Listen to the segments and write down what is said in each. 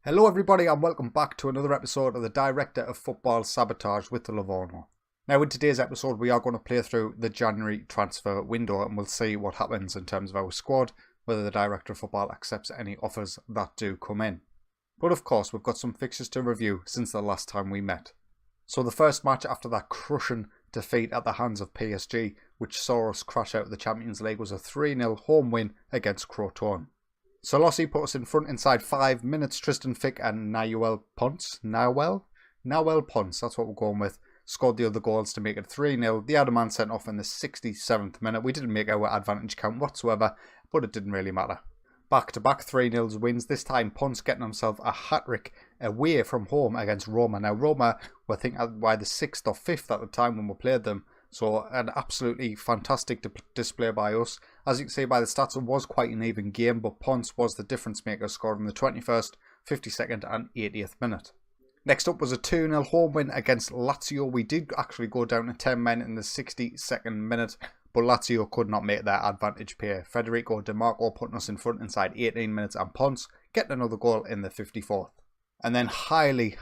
Hello everybody and welcome back to another episode of the Director of Football Sabotage with the Livorno. Now in today's episode we are going to play through the January transfer window and we'll see what happens in terms of our squad, whether the Director of Football accepts any offers that do come in. But of course we've got some fixtures to review since the last time we met. So the first match after that crushing defeat at the hands of PSG, which saw us crash out of the Champions League, was a 3-0 home win against Crotone. Solossi put us in front inside 5 minutes. Tristan Fick and Nawel Ponce, that's what we're going with, scored the other goals to make it 3-0. The other man sent off in the 67th minute. We didn't make our advantage count whatsoever, but it didn't really matter. Back-to-back 3-0 wins, this time Ponce getting himself a hat-trick away from home against Roma. Now Roma were I think by the 6th or 5th at the time when we played them. So an absolutely fantastic display by us. As you can see by the stats, it was quite an even game, but Ponce was the difference maker, scored in the 21st, 52nd and 80th minute. Next up was a 2-0 home win against Lazio. We did actually go down to 10 men in the 62nd minute, but Lazio could not make their advantage pay. Federico Di Marco putting us in front inside 18 minutes and Ponce getting another goal in the 54th. And then highly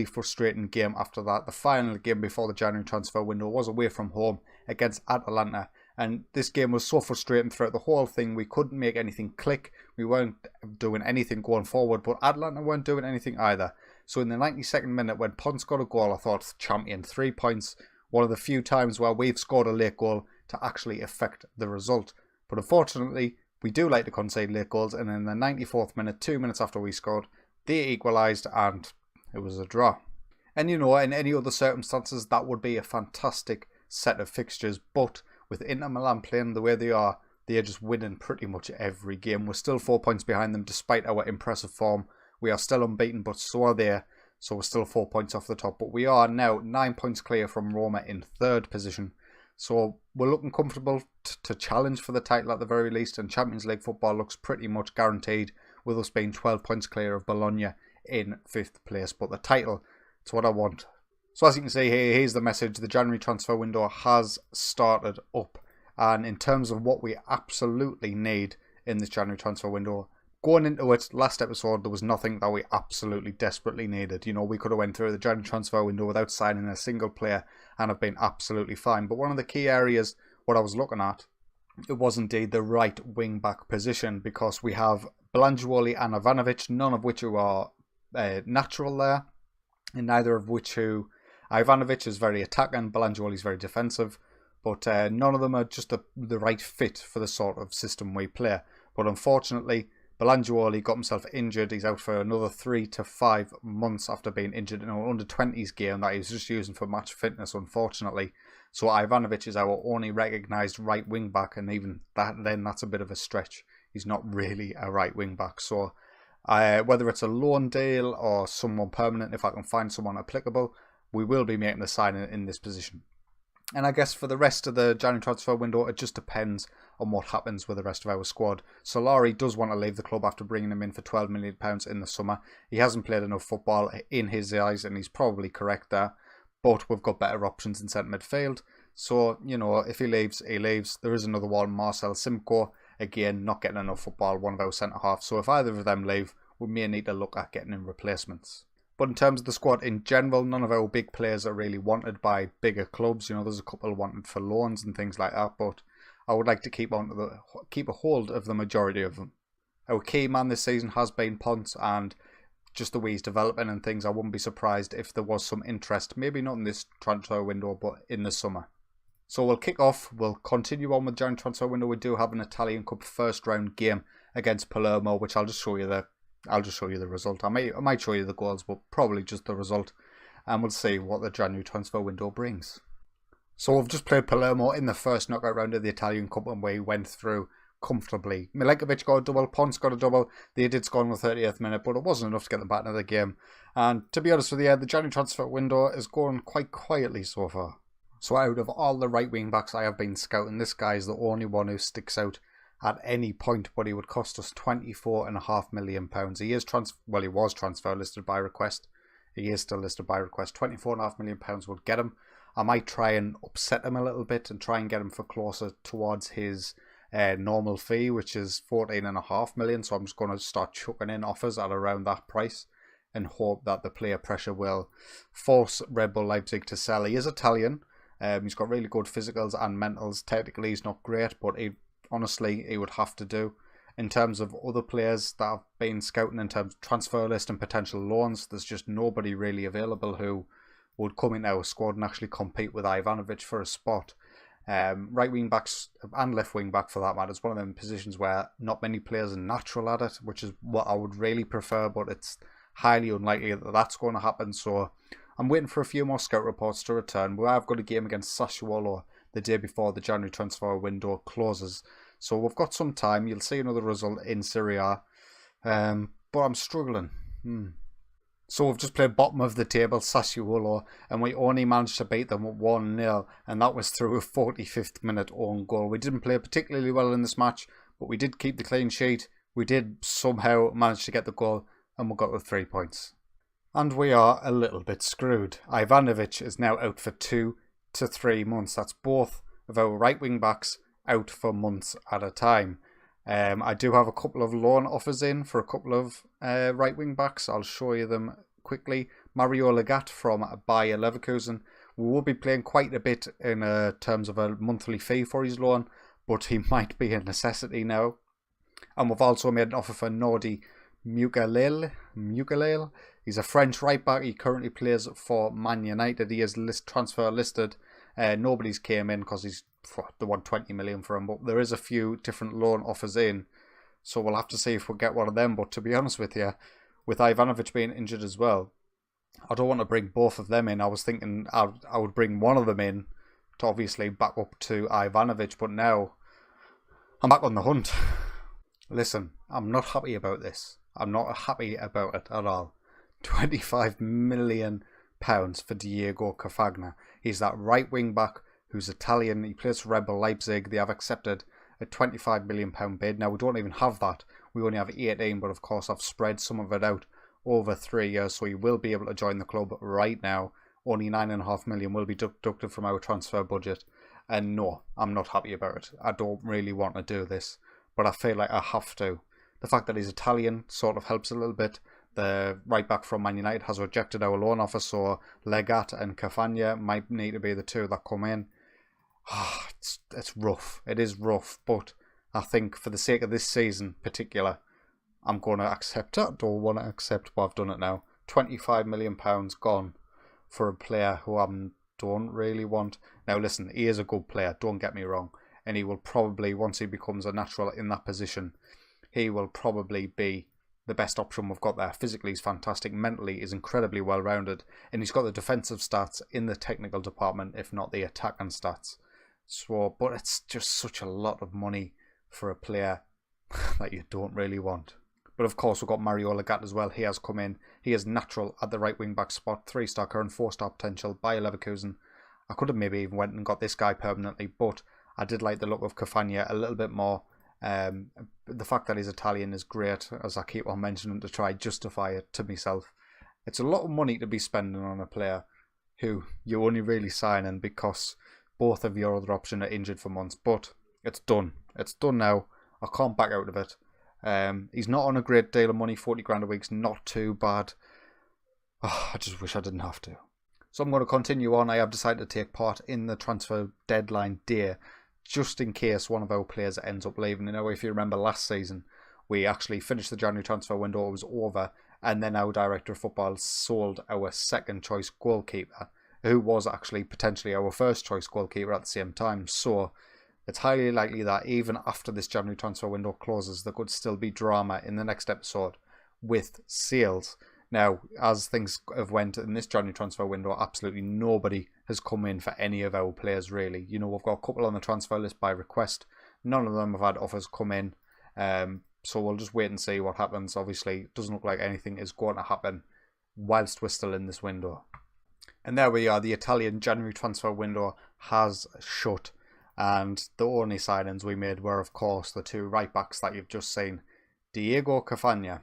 frustrating game after that. The final game before the January transfer window was away from home against Atalanta. And this game was so frustrating throughout the whole thing. We couldn't make anything click. We weren't doing anything going forward, but Atalanta weren't doing anything either. So in the 92nd minute when Ponce got a goal, I thought, champion, 3 points. One of the few times where we've scored a late goal to actually affect the result. But unfortunately, we do like to concede late goals. And in the 94th minute, 2 minutes after we scored, they equalised and it was a draw. And in any other circumstances, that would be a fantastic set of fixtures. But with Inter Milan playing the way they are just winning pretty much every game. We're still 4 points behind them despite our impressive form. We are still unbeaten, but so are they. So we're still 4 points off the top. But we are now 9 points clear from Roma in 3rd position. So we're looking comfortable to challenge for the title at the very least. And Champions League football looks pretty much guaranteed, with us being 12 points clear of Bologna in 5th place. But the title, it's what I want. So as you can see here, here's the message. The January transfer window has started up. And in terms of what we absolutely need in this January transfer window, going into it, last episode, there was nothing that we absolutely desperately needed. We could have went through the January transfer window without signing a single player and have been absolutely fine. But one of the key areas, what I was looking at, it was indeed the right wing-back position, because we have Belanjuoli and Ivanovic, none of which are natural there, and neither of which Ivanovic is very attacking, Belanjuoli is very defensive, but none of them are just the right fit for the sort of system we play. But unfortunately, Belanjuoli got himself injured. He's out for another 3 to 5 months after being injured in an under-20s game that he was just using for match fitness, unfortunately. So Ivanovic is our only recognised right wing-back, and even that's a bit of a stretch. He's not really a right wing-back. So whether it's a loan deal or someone permanent, if I can find someone applicable, we will be making a signing in this position. And I guess for the rest of the January transfer window, it just depends on what happens with the rest of our squad. Solari does want to leave the club after bringing him in for £12 million in the summer. He hasn't played enough football in his eyes, and he's probably correct there. But we've got better options in centre midfield. So, if he leaves, he leaves. There is another one, Marcel Simco. Again, not getting enough football, one of our centre-halves. So if either of them leave, we may need to look at getting in replacements. But in terms of the squad in general, none of our big players are really wanted by bigger clubs. There's a couple wanted for loans and things like that. But I would like to keep a hold of the majority of them. Our key man this season has been Ponce, and just the way he's developing and things, I wouldn't be surprised if there was some interest. Maybe not in this transfer window, but in the summer. So we'll kick off. We'll continue on with the January transfer window. We do have an Italian Cup first round game against Palermo, which I'll just show you the result. I might show you the goals, but probably just the result. And we'll see what the January transfer window brings. So we've just played Palermo in the first knockout round of the Italian Cup, and we went through comfortably. Milenkovic got a double, Ponce got a double. They did score in the 30th minute, but it wasn't enough to get them back into the game. And to be honest with you, the January transfer window is going quite quietly so far. So out of all the right wing backs I have been scouting, this guy is the only one who sticks out at any point, but he would cost us £24.5 million. He was transfer listed by request. He is still listed by request. £24.5 million would get him. I might try and upset him a little bit and try and get him for closer towards his normal fee, which is 14.5 million. So I'm just going to start chucking in offers at around that price. and hope that the player pressure will force Red Bull Leipzig to sell. He is Italian. He's got really good physicals and mentals. Technically, he's not great, but honestly, he would have to do. In terms of other players that have been scouting in terms of transfer list and potential loans, there's just nobody really available who would come into our squad and actually compete with Ivanovic for a spot. Right wing backs and left wing back for that matter is one of them positions where not many players are natural at it, which is what I would really prefer, but it's highly unlikely that that's going to happen. So I'm waiting for a few more scout reports to return. We have got a game against Sassuolo the day before the January transfer window closes, so we've got some time. You'll see another result in Serie A, but I'm struggling. So we've just played bottom of the table, Sassuolo, and we only managed to beat them 1-0, and that was through a 45th minute own goal. We didn't play particularly well in this match, but we did keep the clean sheet. We did somehow manage to get the goal, and we got the 3 points. And we are a little bit screwed. Ivanovic is now out for 2 to 3 months. That's both of our right wing backs out for months at a time. I do have a couple of loan offers in for a couple of right wing backs. I'll show you them quickly. Mario Legat from Bayer Leverkusen. We will be playing quite a bit in terms of a monthly fee for his loan, but he might be a necessity now. And we've also made an offer for Nordi Mugalele. He's a French right back. He currently plays for Man United. He is transfer listed. Nobody's came in because they want 20 million for him, but there is a few different loan offers in, so we'll have to see if we'll get one of them. But to be honest with you, with Ivanovic being injured as well, I don't want to bring both of them in. I was thinking I would bring one of them in to obviously back up to Ivanovic, but now I'm back on the hunt. Listen, I'm not happy about this. I'm not happy about it at all. £25 million for Diego Cafagna. He's that right wing back who's Italian. He plays for Red Bull Leipzig. They have accepted a £25 million bid. Now, we don't even have that. We only have 18, but of course I've spread some of it out over 3 years, so he will be able to join the club right now. Only £9.5 million will be deducted from our transfer budget. And no, I'm not happy about it. I don't really want to do this, but I feel like I have to. The fact that he's Italian sort of helps a little bit. The right back from Man United has rejected our loan offer, so Legat and Cafagna might need to be the two that come in. It's rough. It is rough, but I think for the sake of this season in particular, I'm going to accept it. I don't want to accept, but I've done it now. £25 million gone for a player who I don't really want. Now listen, he is a good player, don't get me wrong, and he will probably, once he becomes a natural in that position, he will probably be the best option we've got there. Physically he's fantastic, mentally he's incredibly well rounded, and he's got the defensive stats in the technical department, if not the attacking stats. So, but it's just such a lot of money for a player that you don't really want. But of course we've got Mario Legat as well. He has come in. He is natural at the right wing back spot. 3-star current, 4-star potential by Leverkusen. I could have maybe even went and got this guy permanently, but I did like the look of Cafagna a little bit more. The fact that he's Italian is great, as I keep on mentioning, to try justify it to myself. It's a lot of money to be spending on a player who you only really signing because both of your other options are injured for months. But it's done. It's done now. I can't back out of it. He's not on a great deal of money. 40 grand a week's not too bad. I just wish I didn't have to. So I'm going to continue on. I have decided to take part in the transfer deadline day, just in case one of our players ends up leaving. You know, if you remember last season, we actually finished the January transfer window, it was over, and then our director of football sold our second choice goalkeeper, who was actually potentially our first choice goalkeeper at the same time. So it's highly likely that even after this January transfer window closes, there could still be drama in the next episode with sales. Now, as things have went in this January transfer window, absolutely nobody has come in for any of our players, really. You know, we've got a couple on the transfer list by request. None of them have had offers come in. So we'll just wait and see what happens. Obviously, it doesn't look like anything is going to happen whilst we're still in this window. And there we are. The Italian January transfer window has shut. And the only signings we made were, of course, the two right backs that you've just seen. Diego Cafagna.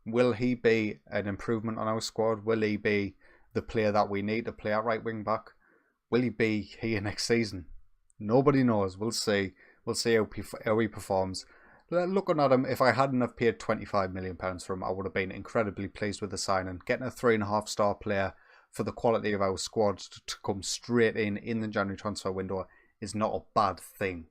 Will he be an improvement on our squad? Will he be the player that we need to play at right wing back? Will he be here next season? Nobody knows. We'll see. We'll see how he performs. Looking at him, if I hadn't have paid £25 million for him, I would have been incredibly pleased with the signing. Getting a 3.5-star player for the quality of our squad to come straight in the January transfer window is not a bad thing.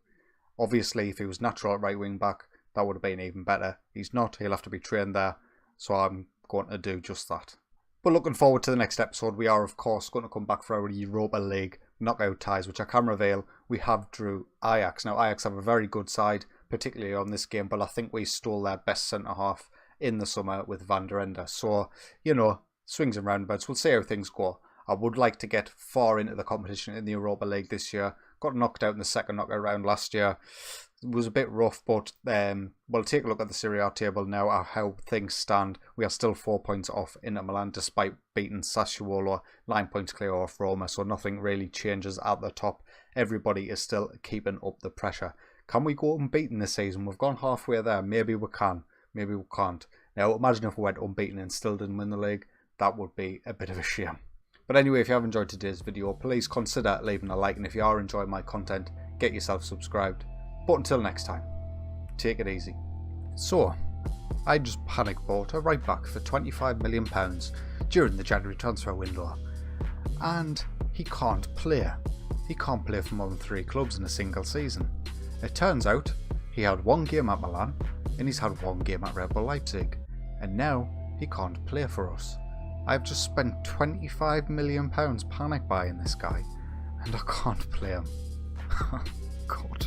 Obviously, if he was natural at right wing back, that would have been even better. He's not. He'll have to be trained there. So I'm going to do just that. But looking forward to the next episode, we are, of course, going to come back for our Europa League knockout ties, which I can reveal we have drew Ajax. Now, Ajax have a very good side, particularly on this game, but I think we stole their best centre-half in the summer with Van der Ende. So, you know, swings and roundabouts. We'll see how things go. I would like to get far into the competition in the Europa League this year. Got knocked out in the second knockout round last year. It was a bit rough, but we'll take a look at the Serie A table now, how things stand. We are still 4 points off Inter Milan, despite beating Sassuolo, 9 points clear off Roma, so nothing really changes at the top. Everybody is still keeping up the pressure. Can we go unbeaten this season? We've gone halfway there. Maybe we can. Maybe we can't. Now, imagine if we went unbeaten and still didn't win the league. That would be a bit of a shame. But anyway, if you have enjoyed today's video, please consider leaving a like. And if you are enjoying my content, get yourself subscribed. But until next time, take it easy. So, I just panic bought a right back for £25 million during the January transfer window. And he can't play. He can't play for more than 3 clubs in a single season. It turns out he had 1 game at Milan and he's had 1 game at Red Bull Leipzig. And now he can't play for us. I've just spent £25 million panic buying this guy and I can't play him. God.